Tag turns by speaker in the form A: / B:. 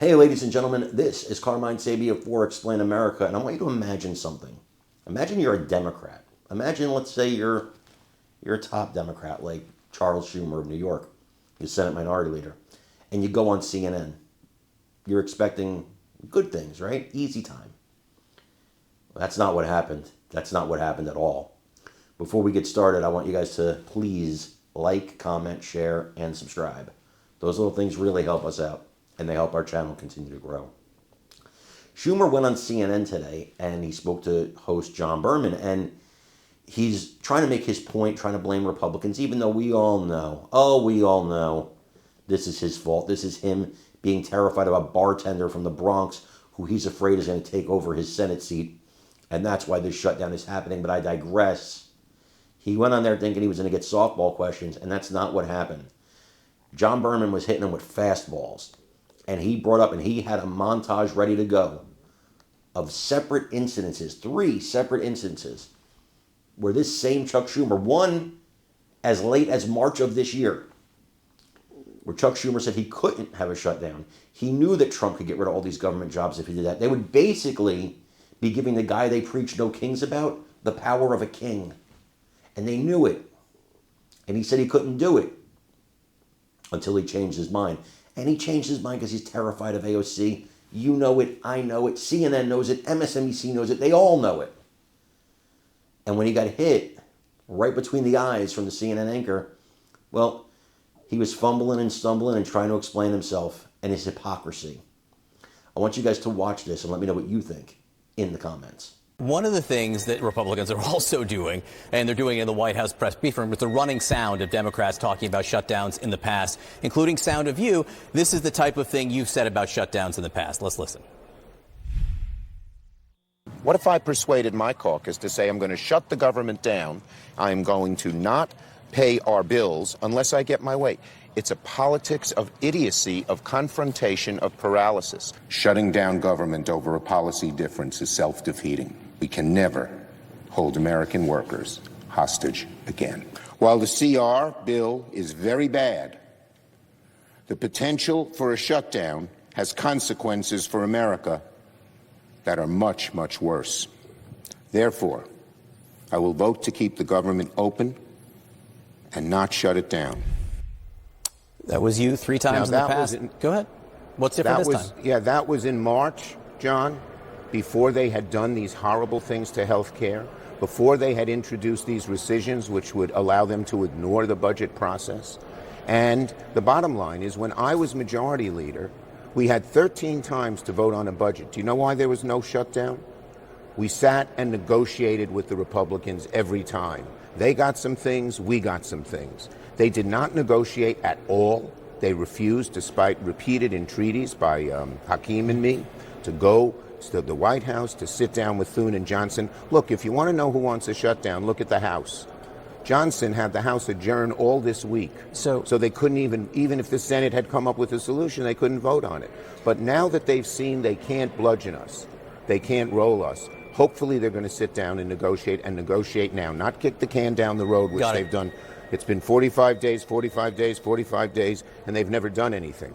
A: Hey, ladies and gentlemen, this is Carmine Sabia for Explain America, and I want you to imagine something. Imagine you're a Democrat. Imagine, let's say, you're a top Democrat like Charles Schumer of New York, the Senate Minority Leader, and you go on CNN. You're expecting good things, right? Easy time. Well, that's not what happened. That's not what happened at all. Before we get started, I want you guys to please like, comment, share, and subscribe. Those little things really help us out, and they help our channel continue to grow. Schumer went on CNN today, and he spoke to host John Berman, and he's trying to make his point, trying to blame Republicans, even though we all know, this is his fault. This is him being terrified of a bartender from the Bronx who he's afraid is going to take over his Senate seat, and that's why this shutdown is happening, but I digress. He went on there thinking he was going to get softball questions, and that's not what happened. John Berman was hitting him with fastballs, and he brought up, and he had a montage ready to go of separate incidences, 3 separate instances, where this same Chuck Schumer, one as late as March of this year, where Chuck Schumer said he couldn't have a shutdown. He knew that Trump could get rid of all these government jobs if he did that. They would basically be giving the guy they preach no kings about the power of a king. And they knew it. And he said he couldn't do it until he changed his mind. And he changed his mind because he's terrified of AOC. You know it. I know it. CNN knows it. MSNBC knows it. They all know it. And when he got hit right between the eyes from the CNN anchor, well, he was fumbling and stumbling and trying to explain himself and his hypocrisy. I want you guys to watch this and let me know what you think in the comments.
B: One of the things that Republicans are also doing, and they're doing in the White House press briefing, with the running sound of Democrats talking about shutdowns in the past, including sound of you. This is the type of thing you've said about shutdowns in the past. Let's listen.
C: What if I persuaded my caucus to say I'm going to shut the government down, I'm going to not pay our bills unless I get my way? It's a politics of idiocy, of confrontation, of paralysis. Shutting down government over a policy difference is self-defeating. We can never hold American workers hostage again. While the CR bill is very bad, the potential for a shutdown has consequences for America that are much, much worse. Therefore, I will vote to keep the government open and not shut it down.
B: That was you 3 times in the past. Go ahead. What's different this time?
C: Yeah, that was in March, John, before they had done these horrible things to health care, before they had introduced these rescissions which would allow them to ignore the budget process. And the bottom line is, when I was majority leader, we had 13 times to vote on a budget. Do you know why there was no shutdown? We sat and negotiated with the Republicans every time. They got some things, we got some things. They did not negotiate at all. They refused, despite repeated entreaties by Hakeem and me, to go to the White House, to sit down with Thune and Johnson. Look, if you want to know who wants a shutdown, look at the House. Johnson had the House adjourn all this week. So they couldn't even if the Senate had come up with a solution, they couldn't vote on it. But now that they've seen they can't bludgeon us, they can't roll us, hopefully they're going to sit down and negotiate now, not kick the can down the road, which they've done. It's been 45 days, and they've never done anything.